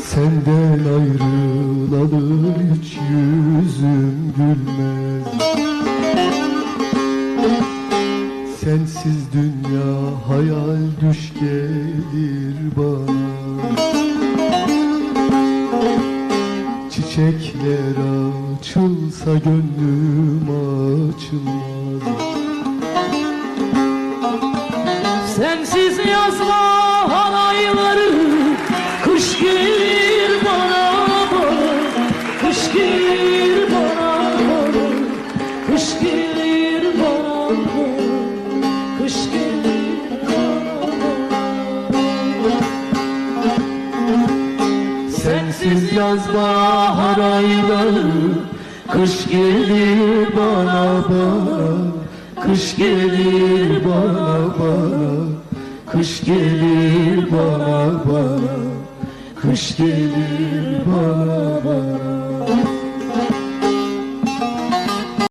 Senden ayrılalı hiç yüzüm gülmez. Sensiz dünya hayal düş gelir bana. Çiçekler açılsa gönlüm açılmaz. Sensiz yazma halayları, kış gelir bana bana, kış gelir bana bana, kış gelir bana bana, kış gelir bana. Sensiz yaz bahar ayları, kış gelir bana bana, kış gelir bana bana, kış gelir bana bana, kış gelir bana bana.